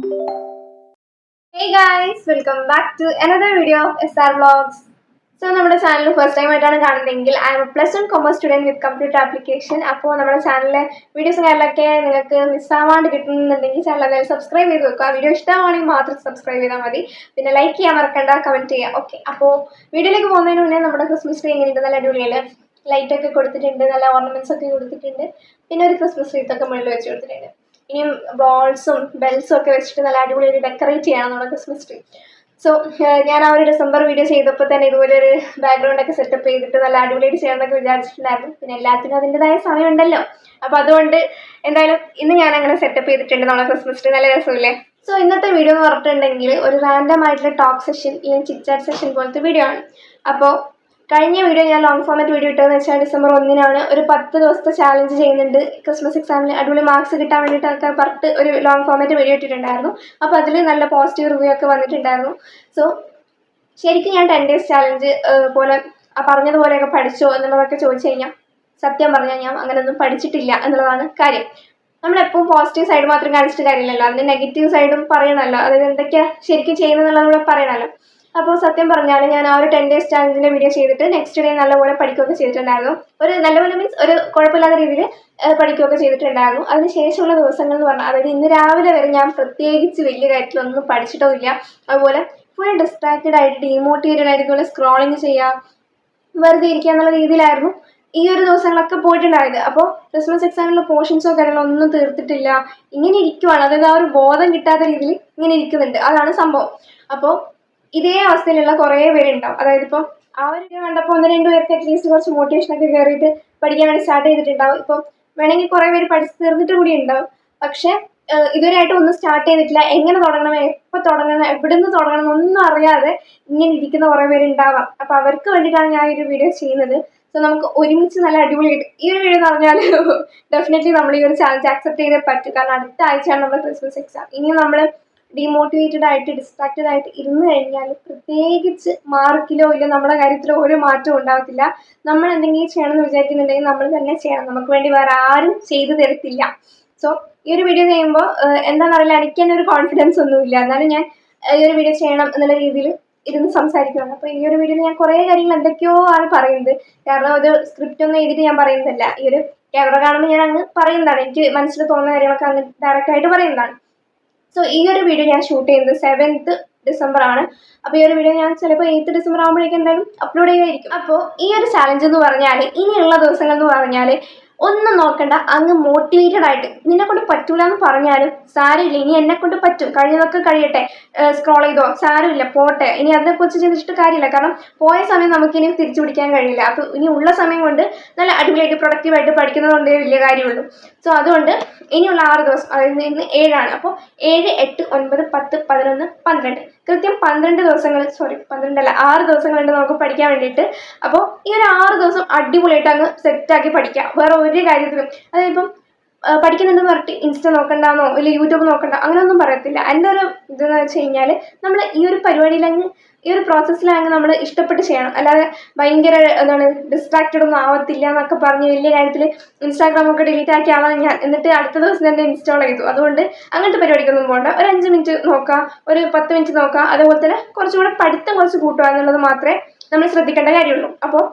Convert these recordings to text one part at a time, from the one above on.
Hey guys, welcome back to another video of SR Vlogs. So നമ്മുടെ channel first time ആയിട്ടാണ് കാണുന്നതെങ്കിൽ I M A +1 commerce student with computer application. അപ്പോൾ നമ്മുടെ ചാനലിലെ വീഡിയോസും കാര്യങ്ങളൊക്കെ നിങ്ങൾക്ക് മിസ്സാവാണ്ട് കിട്ടുന്നുണ്ടെങ്കിൽ ചാനൽ അതായത് സബ്സ്ക്രൈബ് ചെയ്ത് വെക്കുക. വീഡിയോ ഇഷ്ടമാണെങ്കിൽ മാത്രം സബ്സ്ക്രൈബ് ചെയ്താൽ മതി. പിന്നെ ലൈക്ക് ചെയ്യാൻ മറക്കണ്ട, കമൻറ്റ് ചെയ്യുക. ഓക്കെ, അപ്പോൾ വീഡിയോയിലേക്ക് പോകുന്നതിന് മുന്നേ നമ്മുടെ ക്രിസ്മസ് ട്രീ എങ്ങനെയുണ്ട്? നല്ല അടിപൊളിയല്ലേ? ലൈറ്റൊക്കെ കൊടുത്തിട്ടുണ്ട്, നല്ല ഓർണമെൻറ്റ്സ് ഒക്കെ കൊടുത്തിട്ടുണ്ട്, പിന്നെ ഒരു ക്രിസ്മസ് ട്രീത്തൊക്കെ മുകളിൽ വെച്ച് കൊടുത്തിട്ടുണ്ട്. ഇനിയും ബോൾസും ബെൽസും ഒക്കെ വെച്ചിട്ട് നല്ല അടിപൊളിയായിട്ട് ഡെക്കറേറ്റ് ചെയ്യണം നമ്മുടെ ക്രിസ്മസ് ട്രീ. സോ ഞാൻ ആ ഒരു ഡിസംബർ വീഡിയോ ചെയ്തപ്പോൾ തന്നെ ഇതുപോലെ ഒരു ബാക്ക്ഗ്രൗണ്ട് ഒക്കെ സെറ്റപ്പ് ചെയ്തിട്ട് നല്ല അടിപൊളിയായിട്ട് ചെയ്യണമെന്നൊക്കെ വിചാരിച്ചിട്ടുണ്ടായിരുന്നു. പിന്നെ എല്ലാത്തിനും അതിൻ്റെതായ സമയമുണ്ടല്ലോ. അപ്പോൾ അതുകൊണ്ട് എന്തായാലും ഇന്ന് ഞാൻ അങ്ങനെ സെറ്റപ്പ് ചെയ്തിട്ടുണ്ട് നമ്മുടെ ക്രിസ്മസ് ട്രീ. നല്ല രസമില്ലേ? സോ ഇന്നത്തെ വീഡിയോ എന്ന് പറഞ്ഞിട്ടുണ്ടെങ്കിൽ ഒരു റാൻഡം ആയിട്ടുള്ള ടോക്ക് സെഷൻ അല്ലെങ്കിൽ ചിറ്റ് സെഷൻ പോലത്തെ വീഡിയോ ആണ്. അപ്പോൾ കഴിഞ്ഞ വീഡിയോ ഞാൻ ലോങ് ഫോർമാറ്റ് വീഡിയോ ഇട്ടതെന്ന് വെച്ചാൽ ഡിസംബർ 1 ഒരു 10 ദിവസത്തെ ചാലഞ്ച് ചെയ്യുന്നുണ്ട്. ക്രിസ്മസ് എക്സാമിന് അടിപൊളി മാർക്സ് കിട്ടാൻ വേണ്ടിയിട്ടൊക്കെ പറഞ്ഞിട്ട് ഒരു ലോങ് ഫോർമാറ്റ് വീഡിയോ ഇട്ടിട്ടുണ്ടായിരുന്നു. അപ്പോൾ അതിൽ നല്ല പോസിറ്റീവ് റിവ്യൂ ഒക്കെ വന്നിട്ടുണ്ടായിരുന്നു. സോ ശരിക്കും ഞാൻ 10 days ചാലഞ്ച് പോലെ പറഞ്ഞതുപോലെയൊക്കെ പഠിച്ചോ എന്നുള്ളതൊക്കെ ചോദിച്ചു കഴിഞ്ഞാൽ സത്യം പറഞ്ഞാൽ ഞാൻ അങ്ങനെയൊന്നും പഠിച്ചിട്ടില്ല എന്നുള്ളതാണ് കാര്യം. നമ്മളെപ്പോഴും പോസിറ്റീവ് സൈഡ് മാത്രം കാണിച്ചിട്ട് കാര്യമില്ലല്ലോ, അതിൻ്റെ നെഗറ്റീവ് സൈഡും പറയണമല്ലോ. അതായത് എന്തൊക്കെയാണ് ശരിക്കും ചെയ്യുന്നതെന്നുള്ളത് കൂടെ പറയണമല്ലോ. അപ്പോൾ സത്യം പറഞ്ഞാൽ ഞാൻ ആ ഒരു 10 days ചാലഞ്ചിൻ്റെ വീഡിയോ ചെയ്തിട്ട് നെക്സ്റ്റ് ഡേ നല്ലപോലെ പഠിക്കുകയൊക്കെ ചെയ്തിട്ടുണ്ടായിരുന്നു. ഒരു നല്ലപോലെ മീൻസ് ഒരു കുഴപ്പമില്ലാത്ത രീതിയിൽ പഠിക്കുകയൊക്കെ ചെയ്തിട്ടുണ്ടായിരുന്നു. അതിന് ശേഷമുള്ള ദിവസങ്ങൾ എന്ന് പറഞ്ഞാൽ അതായത് ഇന്ന് രാവിലെ വരെ ഞാൻ പ്രത്യേകിച്ച് വലിയ കാര്യത്തിലൊന്നും പഠിച്ചിട്ടോ ഇല്ല. അതുപോലെ ഫുൾ ഡിസ്ട്രാക്റ്റഡ് ആയിട്ട് ഡീമോട്ടിവേറ്റഡ് ആയിട്ട് ഇതുപോലെ സ്ക്രോളിങ് ചെയ്യുക, വെറുതെ ഇരിക്കുക എന്നുള്ള രീതിയിലായിരുന്നു ഈ ഒരു ദിവസങ്ങളൊക്കെ പോയിട്ടുണ്ടായത്. അപ്പോൾ ക്രിസ്മസ് എക്സാമിലുള്ള പോർഷൻസോ കാര്യങ്ങളോ ഒന്നും തീർത്തിട്ടില്ല, ഇങ്ങനെ ഇരിക്കുവാണ്. അതായത് ആ ഒരു ബോധം കിട്ടാത്ത രീതിയിൽ ഇങ്ങനെ ഇരിക്കുന്നുണ്ട്, അതാണ് സംഭവം. അപ്പോൾ ഇതേ അവസ്ഥയിലുള്ള കുറേ പേരുണ്ടാവും. അതായത് ഇപ്പം ആ ഒരു വീഡിയോ കണ്ടപ്പോൾ 1-2 പേർക്ക് അറ്റ്ലീസ്റ്റ് കുറച്ച് മോട്ടിവേഷനൊക്കെ കയറിയിട്ട് പഠിക്കാൻ വേണ്ടി സ്റ്റാർട്ട് ചെയ്തിട്ടുണ്ടാവും. ഇപ്പം വേണമെങ്കിൽ കുറേ പേര് പഠിച്ച് തീർന്നിട്ട് കൂടി ഉണ്ടാവും. പക്ഷേ ഇതുവരെയായിട്ട് ഒന്നും സ്റ്റാർട്ട് ചെയ്തിട്ടില്ല. എങ്ങനെ തുടങ്ങണം, എപ്പോൾ തുടങ്ങണം, എവിടെ നിന്ന് തുടങ്ങണം എന്നൊന്നും അറിയാതെ ഇങ്ങനെ ഇരിക്കുന്ന കുറേ പേരുണ്ടാവാം. അപ്പോൾ അവർക്ക് വേണ്ടിയിട്ടാണ് ഞാൻ ഈ ഒരു വീഡിയോ ചെയ്യുന്നത്. സോ നമുക്ക് ഒരുമിച്ച് നല്ല അടിപൊളിയായിട്ട് ഈ ഒരു വീഡിയോ എന്ന് പറഞ്ഞാൽ ഡെഫിനറ്റ്ലി നമ്മൾ ഈ ഒരു ചാലഞ്ച് അക്സെപ്റ്റ് ചെയ്തേ പറ്റും. കാരണം അടുത്ത ആഴ്ചയാണ് നമ്മുടെ ക്രിസ്മസ് എക്സാം. ഇനി നമ്മൾ ഡീമോട്ടിവേറ്റഡ് ആയിട്ട് ഡിസ്ട്രാക്റ്റഡ് ആയിട്ട് ഇരുന്ന് കഴിഞ്ഞാൽ പ്രത്യേകിച്ച് മാർക്കിലോ ഇല്ല നമ്മുടെ കാര്യത്തിലോ ഒരു മാറ്റവും ഉണ്ടാകത്തില്ല. നമ്മൾ എന്തെങ്കിലും ചെയ്യണമെന്ന് വിചാരിക്കുന്നുണ്ടെങ്കിൽ നമ്മൾ തന്നെ ചെയ്യണം. നമുക്ക് വേണ്ടി വേറെ ആരും ചെയ്തു തരത്തില്ല. സോ ഈ ഒരു വീഡിയോ ചെയ്യുമ്പോൾ എന്താണെന്നറിയില്ല, എനിക്ക് തന്നെ ഒരു കോൺഫിഡൻസ് ഒന്നുമില്ല. എന്നാലും ഞാൻ ഈ ഒരു വീഡിയോ ചെയ്യണം എന്നുള്ള രീതിയിൽ ഇരുന്ന് സംസാരിക്കുകയാണ്. അപ്പോൾ ഈ ഒരു വീഡിയോയിൽ ഞാൻ കുറേ കാര്യങ്ങൾ എന്തൊക്കെയോ ആണ് പറയുന്നത്. കാരണം ഒരു സ്ക്രിപ്റ്റ് ഒന്നും എഴുതിയിട്ട് ഞാൻ പറയുന്നതല്ല. ഈ ഒരു ക്യാമറ കാണുമ്പോൾ ഞാൻ അങ്ങ് പറയുന്നതാണ്. എനിക്ക് മനസ്സിൽ തോന്നുന്ന കാര്യങ്ങളൊക്കെ അങ്ങ് ഡയറക്റ്റായിട്ട് പറയുന്നതാണ്. സോ ഈ ഒരു വീഡിയോ ഞാൻ ഷൂട്ട് ചെയ്യുന്നത് 7th December ആണ്. അപ്പോൾ ഈ ഒരു വീഡിയോ ഞാൻ ചിലപ്പോൾ 8th December ആകുമ്പോഴേക്കും എന്തായാലും അപ്ലോഡ് ചെയ്യുമായിരിക്കും. അപ്പോൾ ഈ ഒരു ചാലഞ്ച് എന്ന് പറഞ്ഞാൽ ഇനിയുള്ള ദിവസങ്ങൾ എന്ന് പറഞ്ഞാൽ ഒന്നും നോക്കണ്ട, അങ്ങ് മോട്ടിവേറ്റഡ് ആയിട്ട് നിന്നെ കൊണ്ട് പറ്റൂല എന്ന് പറഞ്ഞാലും സാരമില്ല, ഇനി എന്നെ കൊണ്ട് പറ്റും, കഴിഞ്ഞതൊക്കെ കഴിയട്ടെ, സ്ക്രോൾ ചെയ്തോ സാരമില്ല പോട്ടെ, ഇനി അതിനെക്കുറിച്ച് ചിന്തിച്ചിട്ട് കാര്യമില്ല. കാരണം പോയ സമയം നമുക്കിനി തിരിച്ചു പിടിക്കാൻ കഴിയില്ല. അപ്പോൾ ഇനി ഉള്ള സമയം കൊണ്ട് നല്ല അടിപൊളിയായിട്ട് പ്രൊഡക്റ്റീവായിട്ട് പഠിക്കുന്നതുകൊണ്ടേ വലിയ കാര്യമുള്ളൂ. സോ അതുകൊണ്ട് ഇനിയുള്ള 6 ദിവസം, അതായത് ഇന്ന് 7 ആണ്. അപ്പോൾ 7, 8, 9, 10, 11, 12 കൃത്യം 12 ദിവസങ്ങൾ, 12 അല്ല 6 ദിവസങ്ങളുണ്ട് നമുക്ക് പഠിക്കാൻ വേണ്ടിയിട്ട്. അപ്പോൾ ഈ ഒരു 6 ദിവസം അടിപൊളിയായിട്ട് അങ്ങ് സെറ്റാക്കി പഠിക്കാം. വേറെ ഒരു കാര്യത്തിലും അതായത് ഇപ്പം പഠിക്കുന്നുണ്ടെന്ന് പറഞ്ഞിട്ട് ഇൻസ്റ്റ നോക്കണ്ടെന്നോ ഇല്ല യൂട്യൂബ് നോക്കണ്ട അങ്ങനെയൊന്നും പറയത്തില്ല. എൻ്റെ ഒരു ഇതെന്ന് വെച്ച് കഴിഞ്ഞാൽ നമ്മൾ ഈ ഒരു പരിപാടിയിലങ്ങ് ഈ ഒരു പ്രോസസ്സിലങ്ങ് നമ്മൾ ഇഷ്ടപ്പെട്ട് ചെയ്യണം. അല്ലാതെ ഭയങ്കര എന്താണ് ഡിസ്ട്രാക്റ്റഡ് ഒന്നും ആവത്തില്ല എന്നൊക്കെ പറഞ്ഞ് വലിയ കാര്യത്തിൽ ഇൻസ്റ്റാഗ്രാമൊക്കെ ഡിലീറ്റ് ആക്കിയ ആളാണ് ഞാൻ. എന്നിട്ട് അടുത്ത ദിവസം തന്നെ ഇൻസ്റ്റാൾ ചെയ്തു. അതുകൊണ്ട് അങ്ങനത്തെ പരിപാടിക്കൊന്നും പോകണ്ട. ഒരു 5 മിനിറ്റ് നോക്കുക, ഒരു 10 മിനിറ്റ് നോക്കുക. അതുപോലെ തന്നെ കുറച്ചുകൂടെ പഠിത്തം കുറച്ച് കൂട്ടുക എന്നുള്ളത് മാത്രമേ നമ്മൾ ശ്രദ്ധിക്കേണ്ട കാര്യമുള്ളൂ. അപ്പോൾ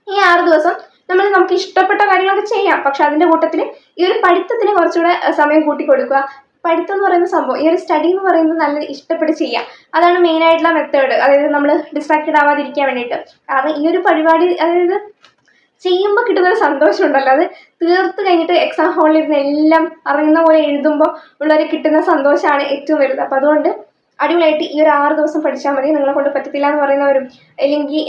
ഈ 6 ദിവസം നമുക്ക് ഇഷ്ടപ്പെട്ട കാര്യങ്ങളൊക്കെ ചെയ്യാം. പക്ഷെ അതിൻ്റെ കൂട്ടത്തിൽ ഈ ഒരു പഠിത്തത്തിന് കുറച്ചുകൂടെ സമയം കൂട്ടി കൊടുക്കുക. പഠിത്തം എന്ന് പറയുന്ന സംഭവം, ഈ ഒരു സ്റ്റഡി എന്ന് പറയുന്നത് നല്ല ഇഷ്ടപ്പെട്ട് ചെയ്യാം. അതാണ് മെയിനായിട്ടുള്ള മെത്തേഡ്. അതായത് നമ്മൾ ഡിസ്ട്രാക്റ്റഡ് ആവാതിരിക്കാൻ വേണ്ടിയിട്ട്. കാരണം ഈ ഒരു പരിപാടി അതായത് ചെയ്യുമ്പോൾ കിട്ടുന്നൊരു സന്തോഷം ഉണ്ടല്ലോ, അത് തീർത്ത് കഴിഞ്ഞിട്ട് എക്സാം ഹാളിൽ ഇരുന്ന് എല്ലാം അറിയുന്ന പോലെ എഴുതുമ്പോൾ ഉള്ളൊരു കിട്ടുന്ന സന്തോഷമാണ് ഏറ്റവും വലുത്. അപ്പോൾ അതുകൊണ്ട് അടിപൊളിയായിട്ട് ഈ ഒരു 6 ദിവസം പഠിച്ചാൽ മതി. നിങ്ങളെ കൊണ്ട് പറ്റത്തില്ല എന്ന് പറയുന്നവരും അല്ലെങ്കിൽ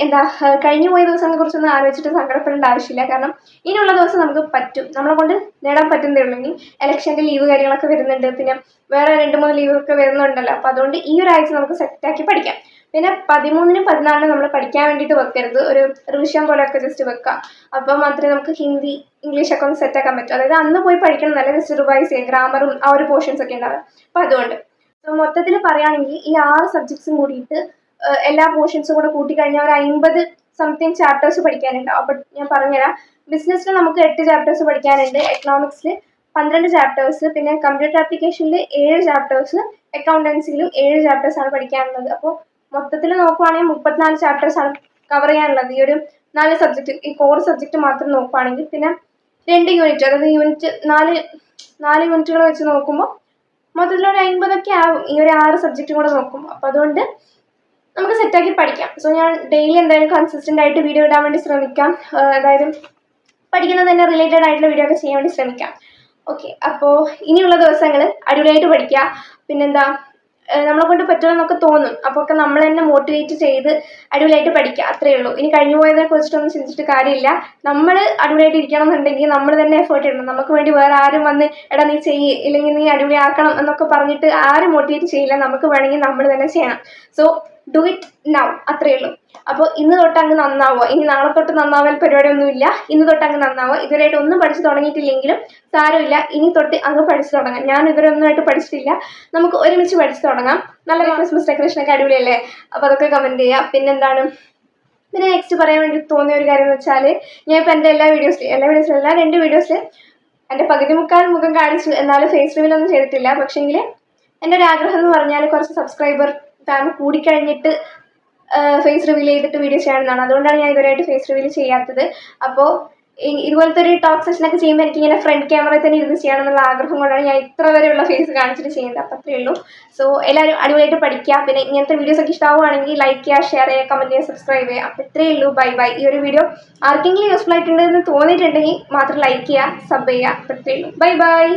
കഴിഞ്ഞു പോയ ദിവസങ്ങളെ കുറിച്ചൊന്നും ആലോചിച്ചിട്ട് സങ്കടപ്പെടേണ്ട ആവശ്യമില്ല. കാരണം ഇനിയുള്ള ദിവസം നമുക്ക് പറ്റും, നമ്മളെ കൊണ്ട് നേടാൻ പറ്റുന്നതേ ഉള്ളൂ. ഇനി ഇലക്ഷൻ്റെ ലീവ് കാര്യങ്ങളൊക്കെ വരുന്നുണ്ട്, പിന്നെ വേറെ 2-3 ലീവൊക്കെ വരുന്നുണ്ടല്ലോ. അപ്പോൾ അതുകൊണ്ട് ഈ ഒരാഴ്ച നമുക്ക് സെറ്റാക്കി പഠിക്കാം. പിന്നെ 13-നും 14-നും നമ്മൾ പഠിക്കാൻ വേണ്ടിയിട്ട് വെക്കരുത്, ഒരു റിവിഷൻ പോലെയൊക്കെ ജസ്റ്റ് വെക്കുക. അപ്പോൾ മാത്രമേ നമുക്ക് ഹിന്ദി ഇംഗ്ലീഷൊക്കെ ഒന്ന് സെറ്റാക്കാൻ പറ്റും. അതായത് അന്ന് പോയി പഠിക്കണം, നല്ല ജസ്റ്റ് റിവൈസ് ചെയ്യുക, ഗ്രാമറും ആ ഒരു പോർഷൻസ് ഒക്കെ ഉണ്ടാവുക. അപ്പോൾ അതുകൊണ്ട് മൊത്തത്തിൽ പറയുകയാണെങ്കിൽ ഈ 6 സബ്ജക്ട്സും കൂടിയിട്ട് എല്ലാ പോർഷൻസും കൂടെ കൂട്ടിക്കഴിഞ്ഞാൽ ഒരു 50 സംതിങ് ചാപ്റ്റേഴ്സ് പഠിക്കാനുണ്ടാവും. അപ്പോൾ ഞാൻ പറഞ്ഞുതരാം. ബിസിനസ്സിൽ നമുക്ക് 8 ചാപ്റ്റേഴ്സ് പഠിക്കാനുണ്ട്, എക്കണോമിക്സിൽ 12 ചാപ്റ്റേഴ്സ്, പിന്നെ കമ്പ്യൂട്ടർ ആപ്ലിക്കേഷനിൽ 7 ചാപ്റ്റേഴ്സ്, അക്കൗണ്ടൻസിയിലും 7 ചാപ്റ്റേഴ്സാണ് പഠിക്കാനുള്ളത്. അപ്പോൾ മൊത്തത്തിൽ നോക്കുവാണെങ്കിൽ 34 ചാപ്റ്റേഴ്സാണ് കവർ ചെയ്യാനുള്ളത് ഈ ഒരു 4 സബ്ജക്റ്റ്, ഈ കോർ സബ്ജക്റ്റ് മാത്രം നോക്കുവാണെങ്കിൽ. പിന്നെ 2 യൂണിറ്റ്, അതായത് യൂണിറ്റ് 4 യൂണിറ്റുകൾ വെച്ച് നോക്കുമ്പോൾ മൊത്തത്തിൽ ഒരു 50 ആവും ഈ ഒരു 6 സബ്ജക്റ്റും കൂടെ നോക്കുമ്പോൾ. അപ്പോൾ അതുകൊണ്ട് നമുക്ക് സെറ്റാക്കി പഠിക്കാം. സോ ഞാൻ ഡെയിലി എന്തായാലും കൺസിസ്റ്റൻ്റ് ആയിട്ട് വീഡിയോ ഇടാൻ വേണ്ടി ശ്രമിക്കാം. അതായത് പഠിക്കുന്നത് തന്നെ റിലേറ്റഡ് ആയിട്ടുള്ള വീഡിയോ ഒക്കെ ചെയ്യാൻ വേണ്ടി ശ്രമിക്കാം. ഓക്കെ, അപ്പോൾ ഇനിയുള്ള ദിവസങ്ങൾ അടിപൊളിയായിട്ട് പഠിക്കുക. പിന്നെന്താ, നമ്മളെ കൊണ്ട് പറ്റുമെന്നൊക്കെ തോന്നും, അപ്പോൾ ഒക്കെ നമ്മൾ തന്നെ മോട്ടിവേറ്റ് ചെയ്ത് അടിപൊളിയായിട്ട് പഠിക്കുക, അത്രയേ ഉള്ളൂ. ഇനി കഴിഞ്ഞു പോയതിനെ കുറിച്ചിട്ടൊന്നും ചിന്തിച്ചിട്ട് കാര്യമില്ല. നമ്മൾ അടിപൊളിയായിട്ട് ഇരിക്കണം എന്നുണ്ടെങ്കിൽ നമ്മൾ തന്നെ എഫേർട്ട് ഇടണം. നമുക്ക് വേണ്ടി വേറെ ആരും വന്ന് എടാ നീ ചെയ്യ്, ഇല്ലെങ്കിൽ നീ അടിപൊളിയാക്കണം എന്നൊക്കെ പറഞ്ഞിട്ട് ആരും മോട്ടിവേറ്റ് ചെയ്യില്ല. നമുക്ക് വേണമെങ്കിൽ നമ്മൾ തന്നെ ചെയ്യണം. സോ ഡു ഇറ്റ് നൗ, അത്രയേ ഉള്ളൂ. അപ്പോൾ ഇന്ന് തൊട്ട് അങ്ങ് നന്നാവുക. ഇനി നാളെ തൊട്ട് നന്നാവാൻ പരിപാടിയൊന്നുമില്ല. ഇന്ന് തൊട്ട് അങ്ങ് നന്നാവുക. ഇതുവരെയായിട്ട് ഒന്നും പഠിച്ചു തുടങ്ങിയിട്ടില്ലെങ്കിലും സാരമില്ല, ഇനി തൊട്ട് അങ്ങ് പഠിച്ചു തുടങ്ങാം. ഞാൻ ഇവരൊന്നുമായിട്ട് പഠിച്ചിട്ടില്ല, നമുക്ക് ഒരുമിച്ച് പഠിച്ചു തുടങ്ങാം. നല്ല ക്രിസ്മസ് ഡെക്കറേഷനൊക്കെ അടിപൊളിയല്ലേ? അപ്പോൾ അതൊക്കെ കമൻറ്റ് ചെയ്യുക. പിന്നെന്താണ്, പിന്നെ നെക്സ്റ്റ് പറയാൻ വേണ്ടി തോന്നിയ ഒരു കാര്യം എന്ന് വെച്ചാൽ, ഞാൻ ഇപ്പോൾ എൻ്റെ എല്ലാ വീഡിയോസിലും 2 വീഡിയോസിൽ എൻ്റെ പകുതി മുക്കാൽ മുഖം കാണിച്ചു, എന്നാലും ഫേസ് റിവീലൊന്നും ചെയ്തിട്ടില്ല. പക്ഷേങ്കിൽ എൻ്റെ ഒരു ആഗ്രഹം എന്ന് പറഞ്ഞാൽ കുറച്ച് സബ്സ്ക്രൈബർ ഫാം കൂടിക്കഴിഞ്ഞിട്ട് ഫേസ് റിവീൽ ചെയ്തിട്ട് വീഡിയോ ചെയ്യണമെന്നാണ്. അതുകൊണ്ടാണ് ഞാൻ ഇതുവരെയായിട്ട് ഫേസ് റിവീൽ ചെയ്യാത്തത്. അപ്പോൾ ഇതുപോലത്തെ ഒരു ടോക്ക് സെഷനൊക്കെ ചെയ്യുമ്പോൾ എനിക്കിങ്ങനെ ഫ്രണ്ട് ക്യാമറയിൽ തന്നെ ഇരുന്ന് ചെയ്യണമെന്നുള്ള ആഗ്രഹം കൊണ്ടാണ് ഞാൻ ഇത്ര വരെയുള്ള ഫേസ് കാണിച്ചിട്ട് ചെയ്യുന്നത്. അപ്പോൾ അത്രയേ ഉള്ളൂ. സോ എല്ലാവരും അടിപൊളിയായിട്ട് പഠിക്കുക. പിന്നെ ഇങ്ങനത്തെ വീഡിയോസൊക്കെ ഇഷ്ടമാവുകയാണെങ്കിൽ ലൈക്ക് ചെയ്യുക, ഷെയർ ചെയ്യുക, കമൻറ്റ് ചെയ്യുക, സബ്സ്ക്രൈബ് ചെയ്യുക. അപ്പോൾ ഇത്രയേ ഉള്ളൂ. Bye bye. ഈ ഒരു വീഡിയോ ആർക്കെങ്കിലും യൂസ്ഫുൾ ആയിട്ടുണ്ടെന്ന് തോന്നിയിട്ടുണ്ടെങ്കിൽ മാത്രം ലൈക്ക് ചെയ്യുക, സബ് ചെയ്യുക. അപ്പോൾ ഇത്രയേ ഉള്ളൂ. Bye bye.